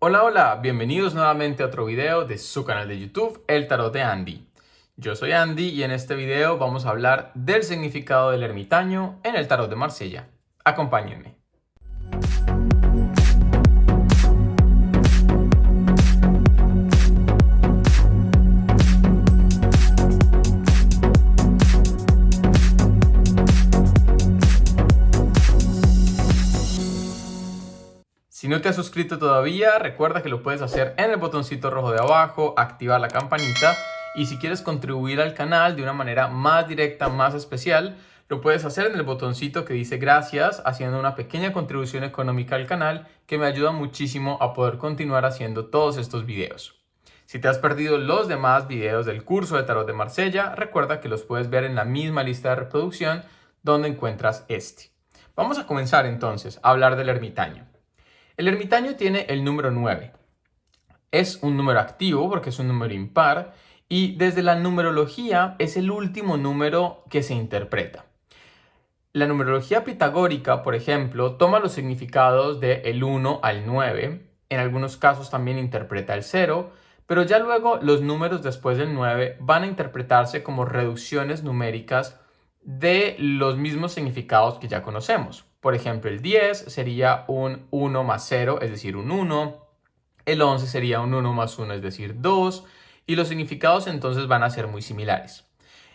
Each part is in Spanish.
Hola, hola, bienvenidos nuevamente a otro video de su canal de YouTube, El Tarot de Andy. Yo soy Andy y en este video vamos a hablar del significado del ermitaño en el Tarot de Marsella. Acompáñenme. Si no te has suscrito todavía, recuerda que lo puedes hacer en el botoncito rojo de abajo, activar la campanita y si quieres contribuir al canal de una manera más directa, más especial, lo puedes hacer en el botoncito que dice gracias, haciendo una pequeña contribución económica al canal que me ayuda muchísimo a poder continuar haciendo todos estos videos. Si te has perdido los demás videos del curso de Tarot de Marsella, recuerda que los puedes ver en la misma lista de reproducción donde encuentras este. Vamos a comenzar entonces a hablar del ermitaño. El ermitaño tiene el número 9. Es un número activo porque es un número impar y desde la numerología es el último número que se interpreta. La numerología pitagórica, por ejemplo, toma los significados del 1 al 9. En algunos casos también interpreta el 0, pero ya luego los números después del 9 van a interpretarse como reducciones numéricas de los mismos significados que ya conocemos. Por ejemplo, el 10 sería un 1 más 0, es decir, un 1. El 11 sería un 1 más 1, es decir, 2. Y los significados entonces van a ser muy similares.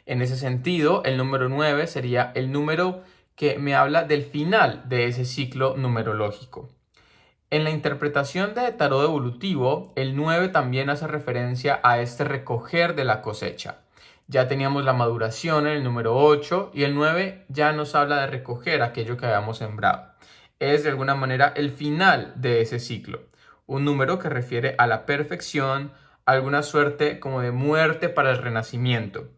En ese sentido, el número 9 sería el número que me habla del final de ese ciclo numerológico. En la interpretación de tarot evolutivo, el 9 también hace referencia a este recoger de la cosecha. Ya teníamos la maduración en el número 8 y el 9 ya nos habla de recoger aquello que habíamos sembrado. Es de alguna manera el final de ese ciclo. Un número que refiere a la perfección, alguna suerte como de muerte para el renacimiento.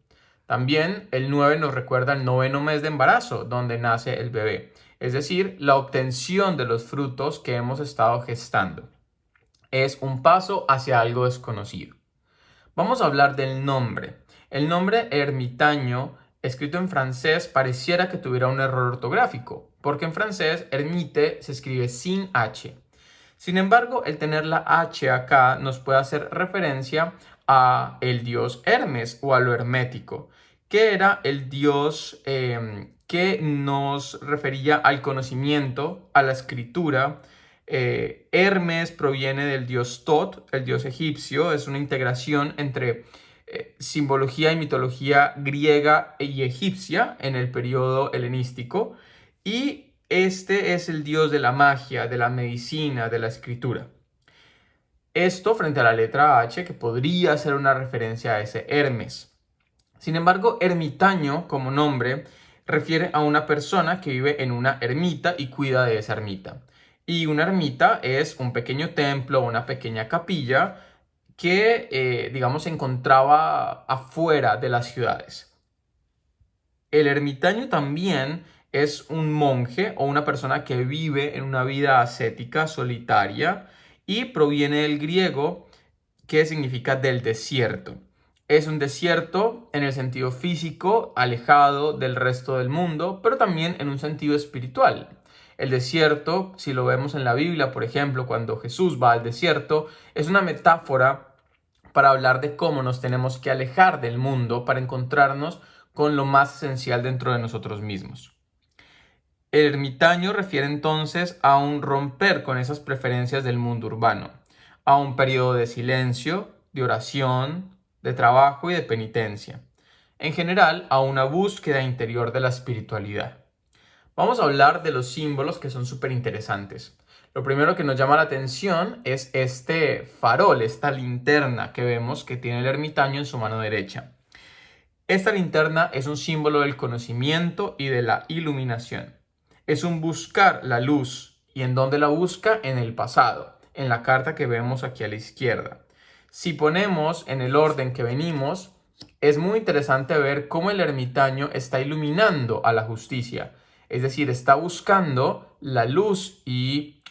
También el 9 nos recuerda el noveno mes de embarazo, donde nace el bebé, es decir, la obtención de los frutos que hemos estado gestando. Es un paso hacia algo desconocido. Vamos a hablar del nombre. El nombre ermitaño, escrito en francés, pareciera que tuviera un error ortográfico, porque en francés ermite se escribe sin H. Sin embargo, el tener la H acá nos puede hacer referencia a el dios Hermes o a lo hermético, que era el dios que nos refería al conocimiento, a la escritura. Hermes proviene del dios Tot, el dios egipcio, es una integración entre simbología y mitología griega y egipcia en el periodo helenístico y este es el dios de la magia, de la medicina, de la escritura. Esto frente a la letra H, que podría ser una referencia a ese Hermes. Sin embargo, ermitaño como nombre refiere a una persona que vive en una ermita y cuida de esa ermita. Y una ermita es un pequeño templo, una pequeña capilla que, digamos, se encontraba afuera de las ciudades. El ermitaño también es un monje o una persona que vive en una vida ascética, solitaria, y proviene del griego que significa del desierto. Es un desierto en el sentido físico, alejado del resto del mundo, pero también en un sentido espiritual. El desierto, si lo vemos en la Biblia, por ejemplo, cuando Jesús va al desierto, es una metáfora para hablar de cómo nos tenemos que alejar del mundo para encontrarnos con lo más esencial dentro de nosotros mismos. El ermitaño refiere entonces a un romper con esas preferencias del mundo urbano, a un periodo de silencio, de oración, de trabajo y de penitencia. En general, a una búsqueda interior de la espiritualidad. Vamos a hablar de los símbolos que son súper interesantes. Lo primero que nos llama la atención es este farol, esta linterna que vemos que tiene el ermitaño en su mano derecha. Esta linterna es un símbolo del conocimiento y de la iluminación. Es un buscar la luz. ¿Y en dónde la busca? En el pasado, en la carta que vemos aquí a la izquierda. Si ponemos en el orden que venimos, es muy interesante ver cómo el ermitaño está iluminando a la justicia. Es decir, está buscando la luz y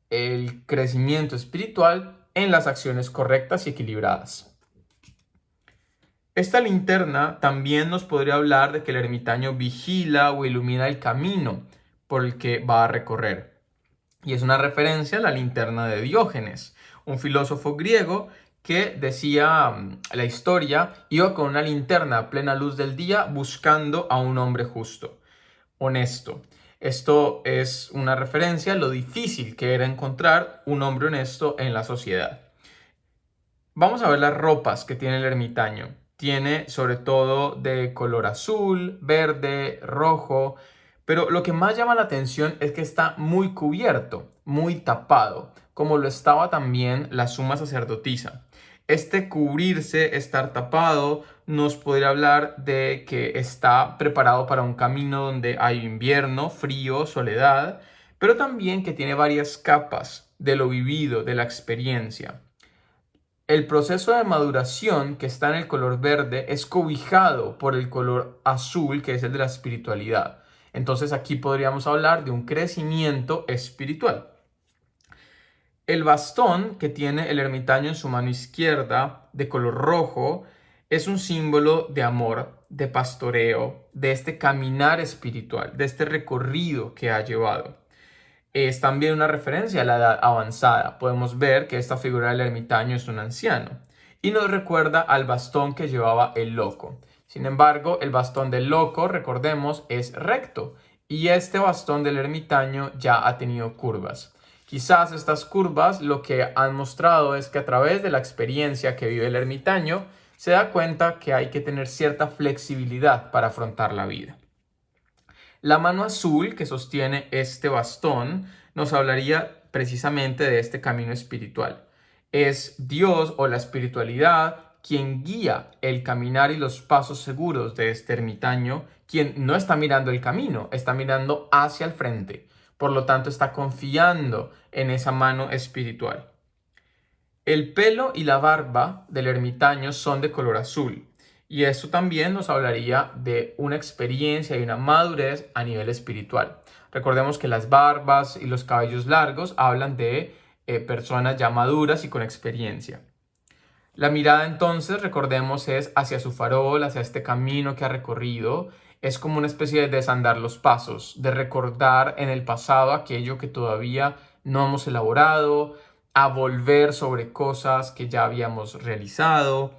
el crecimiento espiritual en las acciones correctas y equilibradas. Esta linterna también nos podría hablar de que el ermitaño vigila o ilumina el camino por el que va a recorrer. Y es una referencia a la linterna de Diógenes, un filósofo griego que decía la historia, iba con una linterna a plena luz del día buscando a un hombre justo, honesto. Esto es una referencia a lo difícil que era encontrar un hombre honesto en la sociedad. Vamos a ver las ropas que tiene el ermitaño. Tiene sobre todo de color azul, verde, rojo, pero lo que más llama la atención es que está muy cubierto, muy tapado, como lo estaba también la suma sacerdotisa. Este cubrirse, estar tapado, nos podría hablar de que está preparado para un camino donde hay invierno, frío, soledad, pero también que tiene varias capas de lo vivido, de la experiencia. El proceso de maduración que está en el color verde es cobijado por el color azul, que es el de la espiritualidad. Entonces aquí podríamos hablar de un crecimiento espiritual. El bastón que tiene el ermitaño en su mano izquierda, de color rojo, es un símbolo de amor, de pastoreo, de este caminar espiritual, de este recorrido que ha llevado. Es también una referencia a la edad avanzada. Podemos ver que esta figura del ermitaño es un anciano y nos recuerda al bastón que llevaba el loco. Sin embargo, el bastón del loco, recordemos, es recto y este bastón del ermitaño ya ha tenido curvas. Quizás estas curvas lo que han mostrado es que a través de la experiencia que vive el ermitaño se da cuenta que hay que tener cierta flexibilidad para afrontar la vida. La mano azul que sostiene este bastón nos hablaría precisamente de este camino espiritual. Es Dios o la espiritualidad quien guía el caminar y los pasos seguros de este ermitaño, quien no está mirando el camino, está mirando hacia el frente. Por lo tanto, está confiando en esa mano espiritual. El pelo y la barba del ermitaño son de color azul. Y esto también nos hablaría de una experiencia y una madurez a nivel espiritual. Recordemos que las barbas y los cabellos largos hablan de personas ya maduras y con experiencia. La mirada entonces, recordemos, es hacia su farol, hacia este camino que ha recorrido. Es como una especie de desandar los pasos, de recordar en el pasado aquello que todavía no hemos elaborado, a volver sobre cosas que ya habíamos realizado.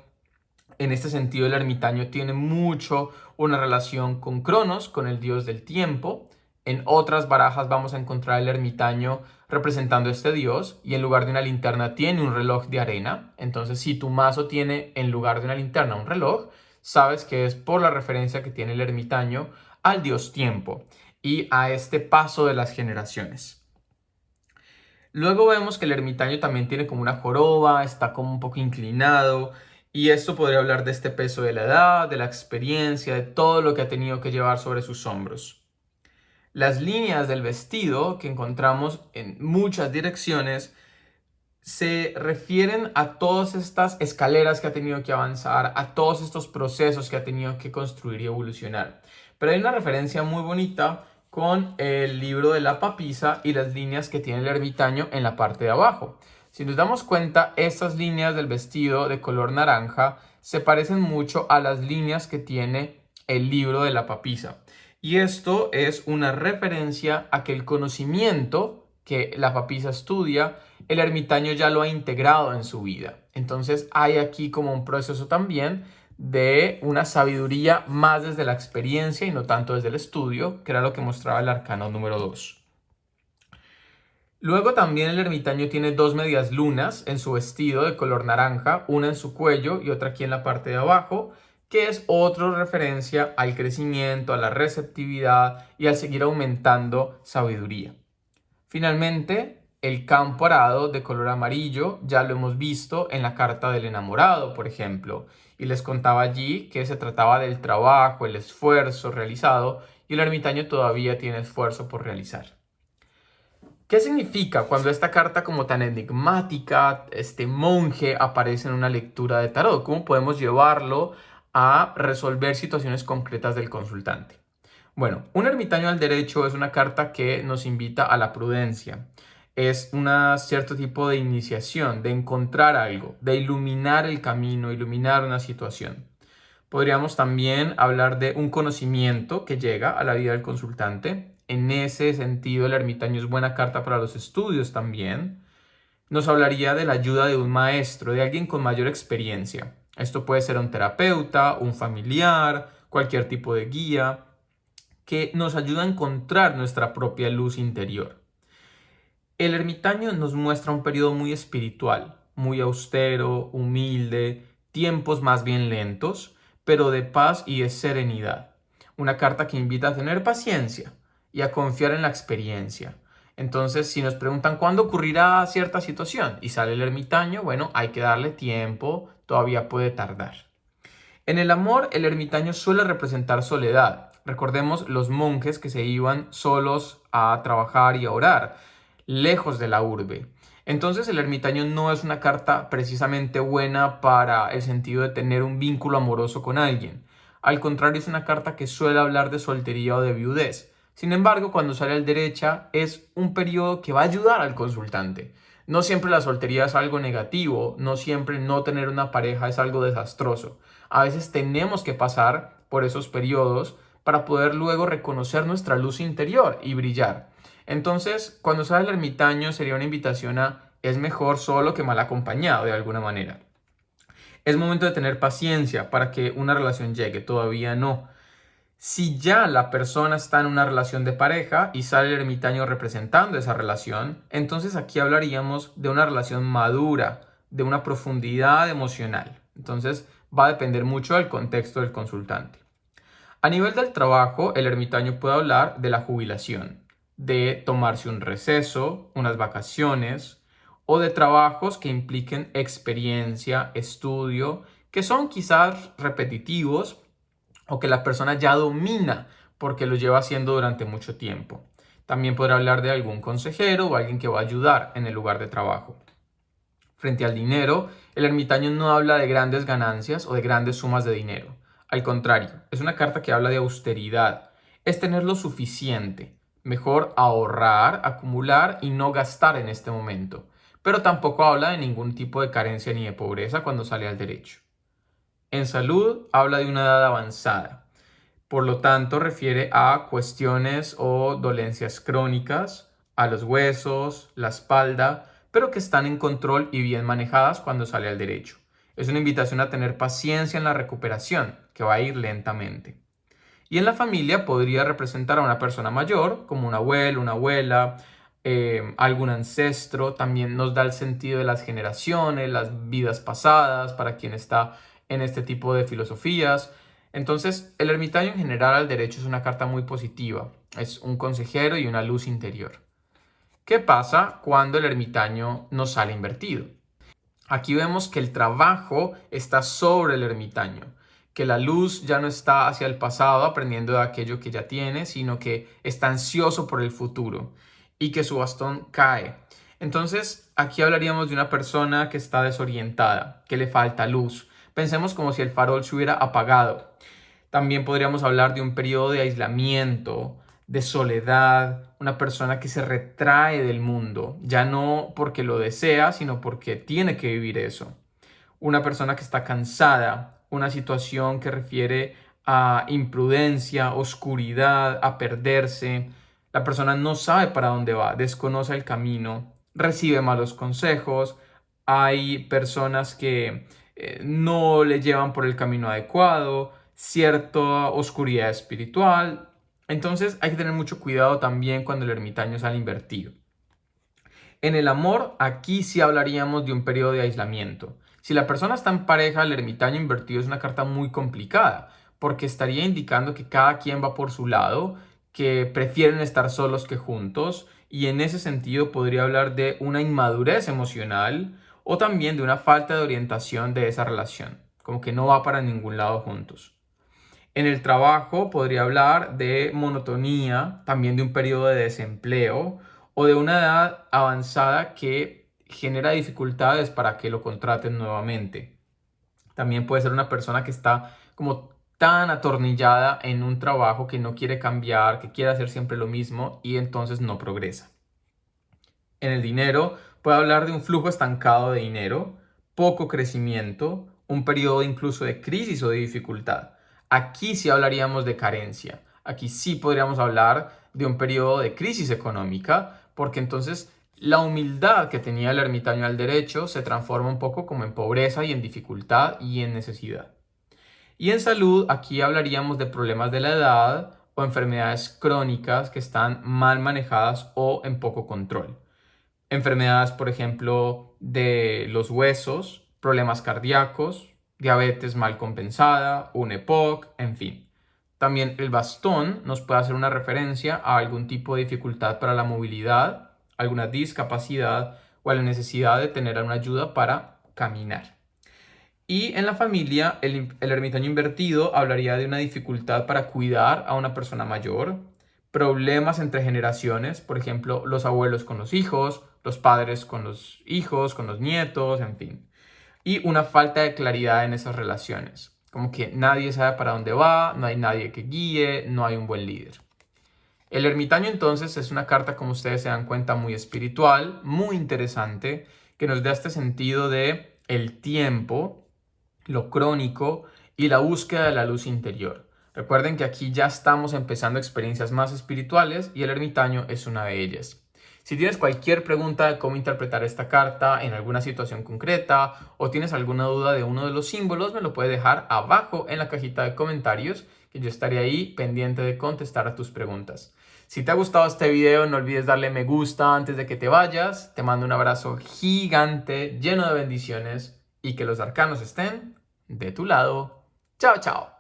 En este sentido, el ermitaño tiene mucho una relación con Cronos, con el dios del tiempo. En otras barajas vamos a encontrar el ermitaño representando a este dios y en lugar de una linterna tiene un reloj de arena. Entonces, si tu mazo tiene en lugar de una linterna un reloj, sabes que es por la referencia que tiene el ermitaño al dios tiempo y a este paso de las generaciones. Luego vemos que el ermitaño también tiene como una joroba, está como un poco inclinado. Y esto podría hablar de este peso de la edad, de la experiencia, de todo lo que ha tenido que llevar sobre sus hombros. Las líneas del vestido que encontramos en muchas direcciones se refieren a todas estas escaleras que ha tenido que avanzar, a todos estos procesos que ha tenido que construir y evolucionar. Pero hay una referencia muy bonita con el libro de la papisa y las líneas que tiene el ermitaño en la parte de abajo. Si nos damos cuenta, estas líneas del vestido de color naranja se parecen mucho a las líneas que tiene el libro de la papisa. Y esto es una referencia a que el conocimiento que la papisa estudia, el ermitaño ya lo ha integrado en su vida. Entonces hay aquí como un proceso también de una sabiduría más desde la experiencia y no tanto desde el estudio, que era lo que mostraba el arcano número 2. Luego también el ermitaño tiene dos medias lunas en su vestido de color naranja, una en su cuello y otra aquí en la parte de abajo, que es otra referencia al crecimiento, a la receptividad y al seguir aumentando sabiduría. Finalmente, el campo arado de color amarillo ya lo hemos visto en la carta del enamorado, por ejemplo, y les contaba allí que se trataba del trabajo, el esfuerzo realizado y el ermitaño todavía tiene esfuerzo por realizar. ¿Qué significa cuando esta carta como tan enigmática, este monje, aparece en una lectura de tarot? ¿Cómo podemos llevarlo a resolver situaciones concretas del consultante? Bueno, un ermitaño al derecho es una carta que nos invita a la prudencia. Es un cierto tipo de iniciación, de encontrar algo, de iluminar el camino, iluminar una situación. Podríamos también hablar de un conocimiento que llega a la vida del consultante. En ese sentido, el ermitaño es buena carta para los estudios también. Nos hablaría de la ayuda de un maestro, de alguien con mayor experiencia. Esto puede ser un terapeuta, un familiar, cualquier tipo de guía, que nos ayuda a encontrar nuestra propia luz interior. El ermitaño nos muestra un periodo muy espiritual, muy austero, humilde, tiempos más bien lentos, pero de paz y de serenidad. Una carta que invita a tener paciencia y a confiar en la experiencia. Entonces, si nos preguntan cuándo ocurrirá cierta situación y sale el ermitaño, bueno, hay que darle tiempo, todavía puede tardar. En el amor, el ermitaño suele representar soledad. Recordemos los monjes que se iban solos a trabajar y a orar, lejos de la urbe. Entonces el ermitaño no es una carta precisamente buena para el sentido de tener un vínculo amoroso con alguien. Al contrario, es una carta que suele hablar de soltería o de viudez. Sin embargo, cuando sale al derecha, es un periodo que va a ayudar al consultante. No siempre la soltería es algo negativo, no siempre no tener una pareja es algo desastroso. A veces tenemos que pasar por esos periodos para poder luego reconocer nuestra luz interior y brillar. Entonces, cuando sale el ermitaño sería una invitación a es mejor solo que mal acompañado de alguna manera. Es momento de tener paciencia para que una relación llegue, todavía no. Si ya la persona está en una relación de pareja y sale el ermitaño representando esa relación, entonces aquí hablaríamos de una relación madura, de una profundidad emocional. Entonces va a depender mucho del contexto del consultante. A nivel del trabajo, el ermitaño puede hablar de la jubilación, de tomarse un receso, unas vacaciones o de trabajos que impliquen experiencia, estudio, que son quizás repetitivos o que la persona ya domina porque lo lleva haciendo durante mucho tiempo. También podrá hablar de algún consejero o alguien que va a ayudar en el lugar de trabajo. Frente al dinero, el ermitaño no habla de grandes ganancias o de grandes sumas de dinero. Al contrario, es una carta que habla de austeridad. Es tener lo suficiente. Mejor ahorrar, acumular y no gastar en este momento. Pero tampoco habla de ningún tipo de carencia ni de pobreza cuando sale al derecho. En salud, habla de una edad avanzada. Por lo tanto, refiere a cuestiones o dolencias crónicas, a los huesos, la espalda, pero que están en control y bien manejadas cuando sale al derecho. Es una invitación a tener paciencia en la recuperación, que va a ir lentamente. Y en la familia podría representar a una persona mayor, como un abuelo, una abuela, algún ancestro. También nos da el sentido de las generaciones, las vidas pasadas, para quien está en este tipo de filosofías. Entonces, el ermitaño en general al derecho es una carta muy positiva. Es un consejero y una luz interior. ¿Qué pasa cuando el ermitaño no sale invertido? Aquí vemos que el trabajo está sobre el ermitaño, que la luz ya no está hacia el pasado aprendiendo de aquello que ya tiene, sino que está ansioso por el futuro y que su bastón cae. Entonces, aquí hablaríamos de una persona que está desorientada, que le falta luz. Pensemos como si el farol se hubiera apagado. También podríamos hablar de un periodo de aislamiento, de soledad, una persona que se retrae del mundo, ya no porque lo desea, sino porque tiene que vivir eso. Una persona que está cansada, una situación que refiere a imprudencia, oscuridad, a perderse. La persona no sabe para dónde va, desconoce el camino, recibe malos consejos. Hay personas que no le llevan por el camino adecuado, cierta oscuridad espiritual. Entonces hay que tener mucho cuidado también cuando el ermitaño sale invertido. En el amor, aquí sí hablaríamos de un periodo de aislamiento. Si la persona está en pareja, el ermitaño invertido es una carta muy complicada, porque estaría indicando que cada quien va por su lado, que prefieren estar solos que juntos, y en ese sentido podría hablar de una inmadurez emocional o también de una falta de orientación de esa relación, como que no va para ningún lado juntos. En el trabajo podría hablar de monotonía, también de un periodo de desempleo o de una edad avanzada que genera dificultades para que lo contraten nuevamente. También puede ser una persona que está como tan atornillada en un trabajo que no quiere cambiar, que quiere hacer siempre lo mismo y entonces no progresa. En el dinero puede hablar de un flujo estancado de dinero, poco crecimiento, un periodo incluso de crisis o de dificultad. Aquí sí hablaríamos de carencia. Aquí sí podríamos hablar de un periodo de crisis económica, porque entonces la humildad que tenía el ermitaño al derecho se transforma un poco como en pobreza y en dificultad y en necesidad. Y en salud, aquí hablaríamos de problemas de la edad o enfermedades crónicas que están mal manejadas o en poco control. Enfermedades, por ejemplo, de los huesos, problemas cardíacos, diabetes mal compensada, un EPOC, en fin. También el bastón nos puede hacer una referencia a algún tipo de dificultad para la movilidad, alguna discapacidad o a la necesidad de tener una ayuda para caminar. Y en la familia, el ermitaño invertido hablaría de una dificultad para cuidar a una persona mayor, problemas entre generaciones, por ejemplo, los abuelos con los hijos, los padres con los hijos, con los nietos, en fin. Y una falta de claridad en esas relaciones, como que nadie sabe para dónde va, no hay nadie que guíe, no hay un buen líder. El ermitaño entonces es una carta, como ustedes se dan cuenta, muy espiritual, muy interesante, que nos da este sentido de el tiempo, lo crónico y la búsqueda de la luz interior. Recuerden que aquí ya estamos empezando experiencias más espirituales y el ermitaño es una de ellas. Si tienes cualquier pregunta de cómo interpretar esta carta en alguna situación concreta o tienes alguna duda de uno de los símbolos, me lo puedes dejar abajo en la cajita de comentarios, que yo estaré ahí pendiente de contestar a tus preguntas. Si te ha gustado este video, no olvides darle me gusta antes de que te vayas. Te mando un abrazo gigante, lleno de bendiciones y que los arcanos estén de tu lado. Chao, chao.